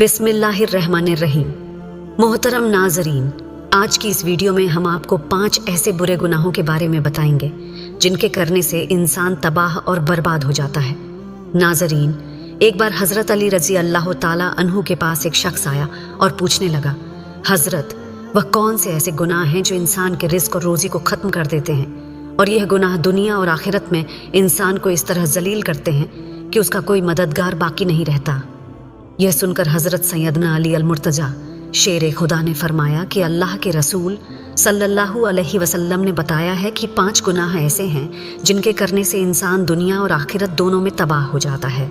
बिस्मिल्लाहिर्रहमानिर्रहीम। मोहतरम नाजरीन, आज की इस वीडियो में हम आपको 5 ऐसे बुरे गुनाहों के बारे में बताएंगे जिनके करने से इंसान तबाह और बर्बाद हो जाता है। नाजरीन, एक बार हज़रत अली रज़ी अल्लाह ताला अन्हु के पास एक शख्स आया और पूछने लगा, हज़रत, वह कौन से ऐसे गुनाह हैं जो इंसान के रिज़्क़ और रोज़ी को ख़त्म कर देते हैं और यह गुनाह दुनिया और आखिरत में इंसान को इस तरह जलील करते हैं कि उसका कोई मददगार बाकी नहीं रहता। यह सुनकर हज़रत सैयदना अली अल-मुर्तज़ा शेर खुदा ने फरमाया कि अल्लाह के रसूल सल्लल्लाहु अलैहि वसल्लम ने बताया है कि 5 गुनाह ऐसे हैं जिनके करने से इंसान दुनिया और आखिरत दोनों में तबाह हो जाता है।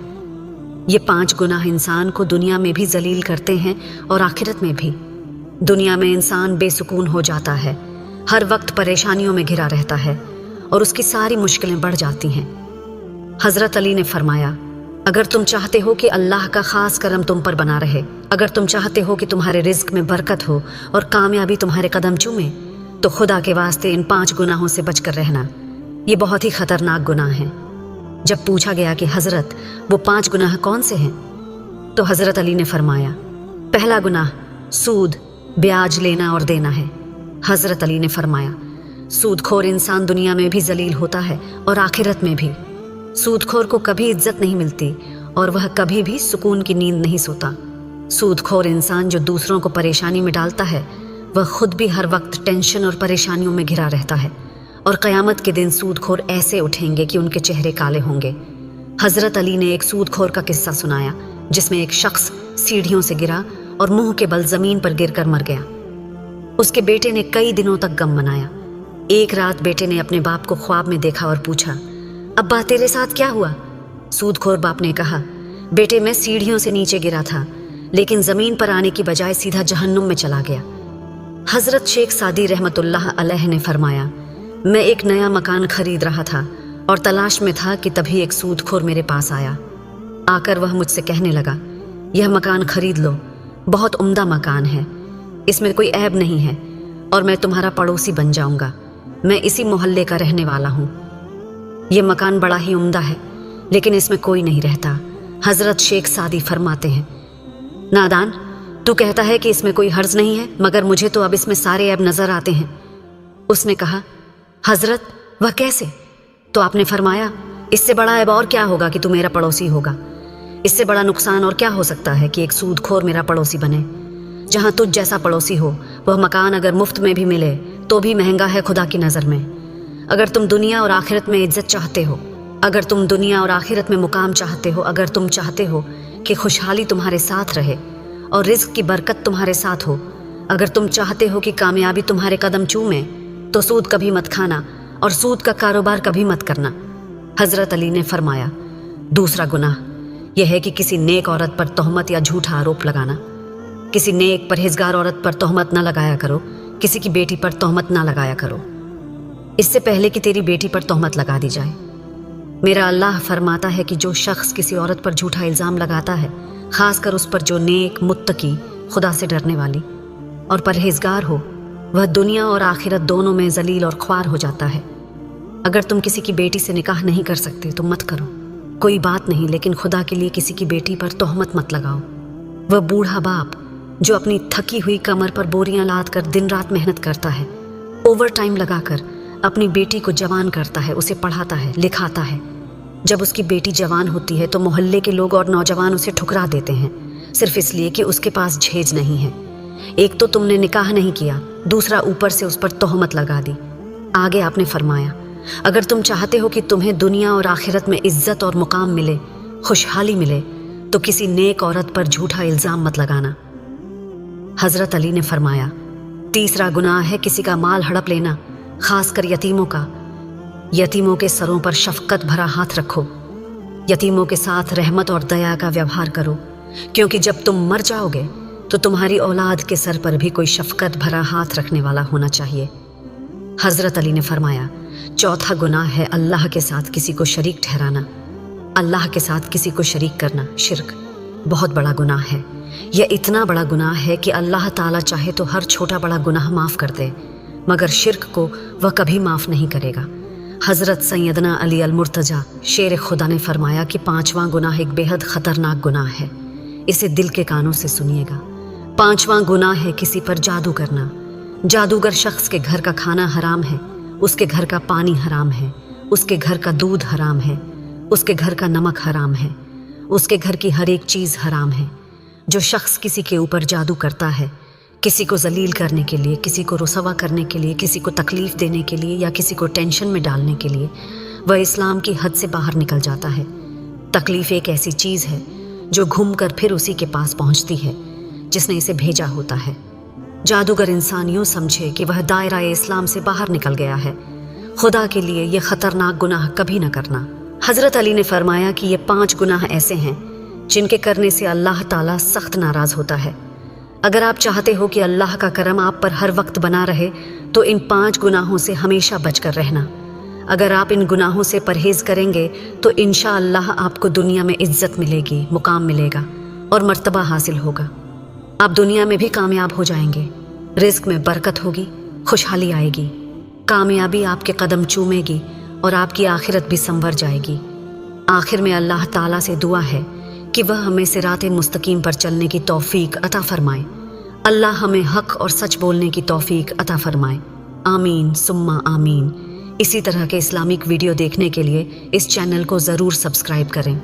ये 5 गुनाह इंसान को दुनिया में भी जलील करते हैं और आखिरत में भी। दुनिया में इंसान बेसुकून हो जाता है, हर वक्त परेशानियों में घिरा रहता है और उसकी सारी मुश्किलें बढ़ जाती हैं। हज़रत अली ने फरमाया, अगर तुम चाहते हो कि अल्लाह का ख़ास करम तुम पर बना रहे, अगर तुम चाहते हो कि तुम्हारे रिज़्क़ में बरकत हो और कामयाबी तुम्हारे कदम चूमे, तो खुदा के वास्ते इन 5 गुनाहों से बचकर रहना। ये बहुत ही ख़तरनाक गुनाह हैं। जब पूछा गया कि हज़रत, वो 5 गुनाह कौन से हैं, तो हज़रत अली ने फरमाया, पहला गुनाह सूद, ब्याज लेना और देना है। हज़रत अली ने फरमाया, सूदखोर इंसान दुनिया में भी जलील होता है और आखिरत में भी। सूदखोर को कभी इज्जत नहीं मिलती और वह कभी भी सुकून की नींद नहीं सोता। सूदखोर इंसान जो दूसरों को परेशानी में डालता है, वह खुद भी हर वक्त टेंशन और परेशानियों में घिरा रहता है और क़यामत के दिन सूदखोर ऐसे उठेंगे कि उनके चेहरे काले होंगे। हज़रत अली ने एक सूदखोर का किस्सा सुनाया जिसमें एक शख्स सीढ़ियों से गिरा और मुंह के बल ज़मीन पर गिरकर मर गया। उसके बेटे ने कई दिनों तक गम मनाया। एक रात बेटे ने अपने बाप को ख्वाब में देखा और पूछा, अब्बा, तेरे साथ क्या हुआ? सूदखोर बाप ने कहा, बेटे, मैं सीढ़ियों से नीचे गिरा था, लेकिन ज़मीन पर आने की बजाय सीधा जहन्नुम में चला गया। हज़रत शेख सादी रहमतुल्लाह अलैह ने फरमाया, मैं एक नया मकान खरीद रहा था और तलाश में था कि तभी एक सूदखोर मेरे पास आया। आकर वह मुझसे कहने लगा, यह मकान खरीद लो, बहुत उम्दा मकान है, इसमें कोई ऐब नहीं है और मैं तुम्हारा पड़ोसी बन जाऊंगा। मैं इसी मोहल्ले का रहने वाला हूँ। ये मकान बड़ा ही उम्दा है, लेकिन इसमें कोई नहीं रहता। हज़रत शेख सादी फरमाते हैं, नादान, तू कहता है कि इसमें कोई हर्ज नहीं है, मगर मुझे तो अब इसमें सारे ऐब नज़र आते हैं। उसने कहा, हज़रत, वह कैसे? तो आपने फरमाया, इससे बड़ा ऐब और क्या होगा कि तू मेरा पड़ोसी होगा। इससे बड़ा नुकसान और क्या हो सकता है कि एक सूदखोर मेरा पड़ोसी बने। जहाँ तुझ जैसा पड़ोसी हो, वह मकान अगर मुफ्त में भी मिले तो भी महंगा है खुदा की नज़र में। अगर तुम दुनिया और आखिरत में इज्जत चाहते हो, अगर तुम दुनिया और आखिरत में मुकाम चाहते हो, अगर तुम चाहते हो कि खुशहाली तुम्हारे साथ रहे और रिज़्क़ की बरकत तुम्हारे साथ हो, अगर तुम चाहते हो कि कामयाबी तुम्हारे कदम चूमे, तो सूद कभी मत खाना और सूद का कारोबार कभी मत करना। हज़रत अली ने फरमाया, दूसरा गुनाह यह है कि किसी नेक औरत पर तोहमत या झूठा आरोप लगाना। किसी नेक परहेजगार औरत पर तोहमत ना लगाया करो, किसी की बेटी पर तोहमत ना लगाया करो, इससे पहले कि तेरी बेटी पर तोहमत लगा दी जाए। मेरा अल्लाह फरमाता है कि जो शख्स किसी औरत पर झूठा इल्ज़ाम लगाता है, ख़ासकर उस पर जो नेक, मुत्तकी, खुदा से डरने वाली और परहेजगार हो, वह दुनिया और आखिरत दोनों में जलील और ख्वार हो जाता है। अगर तुम किसी की बेटी से निकाह नहीं कर सकते तो मत करो, कोई बात नहीं, लेकिन खुदा के लिए किसी की बेटी पर तोहमत मत लगाओ। वह बूढ़ा बाप जो अपनी थकी हुई कमर पर बोरियां लाद कर दिन रात मेहनत करता है, ओवर टाइम लगाकर अपनी बेटी को जवान करता है, उसे पढ़ाता है, लिखाता है। जब उसकी बेटी जवान होती है तो मोहल्ले के लोग और नौजवान उसे ठुकरा देते हैं, सिर्फ इसलिए कि उसके पास झेज नहीं है। एक तो तुमने निकाह नहीं किया, दूसरा ऊपर से उस पर तोहमत लगा दी। आगे आपने फरमाया, अगर तुम चाहते हो कि तुम्हें दुनिया और आखिरत में इज्जत और मुकाम मिले, खुशहाली मिले, तो किसी नेक औरत पर झूठा इल्ज़ाम मत लगाना। हज़रत अली ने फरमाया, तीसरा गुनाह है किसी का माल हड़प लेना, खासकर यतीमों का। यतीमों के सरों पर शफ़क़त भरा हाथ रखो, यतीमों के साथ रहमत और दया का व्यवहार करो, क्योंकि जब तुम मर जाओगे तो तुम्हारी औलाद के सर पर भी कोई शफ़क़त भरा हाथ रखने वाला होना चाहिए। हज़रत अली ने फरमाया, चौथा गुनाह है अल्लाह के साथ किसी को शरीक ठहराना। अल्लाह के साथ किसी को शरीक करना शिर्क बहुत बड़ा गुनाह है। यह इतना बड़ा गुनाह है कि अल्लाह ताला चाहे तो हर छोटा बड़ा गुनाह माफ़ कर दे, मगर शिर्क को वह कभी माफ़ नहीं करेगा। हज़रत सैयदना अली अल-मुर्तज़ा शेर खुदा ने फरमाया कि 5वां गुनाह एक बेहद ख़तरनाक गुनाह है। इसे दिल के कानों से सुनिएगा। 5वां गुनाह है किसी पर जादू करना। जादूगर शख्स के घर का खाना हराम है, उसके घर का पानी हराम है, उसके घर का दूध हराम है, उसके घर का नमक हराम है, उसके घर की हर एक चीज़ हराम है। जो शख्स किसी के ऊपर जादू करता है, किसी को जलील करने के लिए, किसी को रुसवा करने के लिए, किसी को तकलीफ़ देने के लिए या किसी को टेंशन में डालने के लिए, वह इस्लाम की हद से बाहर निकल जाता है। तकलीफ़ एक ऐसी चीज़ है जो घूम कर फिर उसी के पास पहुंचती है जिसने इसे भेजा होता है। जादूगर इंसान यूँ समझे कि वह दायरा इस्लाम से बाहर निकल गया है। खुदा के लिए ये ख़तरनाक गुनाह कभी न करना। हज़रत अली ने फरमाया कि ये 5 गुनाह ऐसे हैं जिनके करने से अल्लाह ताला सख्त नाराज़ होता है। अगर आप चाहते हो कि अल्लाह का करम आप पर हर वक्त बना रहे तो इन 5 गुनाहों से हमेशा बचकर रहना। अगर आप इन गुनाहों से परहेज़ करेंगे तो इंशाअल्लाह आपको दुनिया में इज्जत मिलेगी, मुकाम मिलेगा और मर्तबा हासिल होगा। आप दुनिया में भी कामयाब हो जाएंगे, रिज़्क में बरकत होगी, खुशहाली आएगी, कामयाबी आपके कदम चूमेगी और आपकी आखिरत भी संवर जाएगी। आखिर में अल्लाह ताला से दुआ है कि वह हमें सिराते मुस्तकीम पर चलने की तौफीक अता फरमाए। अल्लाह हमें हक और सच बोलने की तौफीक अता फरमाए। आमीन सुम्मा आमीन। इसी तरह के इस्लामिक वीडियो देखने के लिए इस चैनल को ज़रूर सब्सक्राइब करें।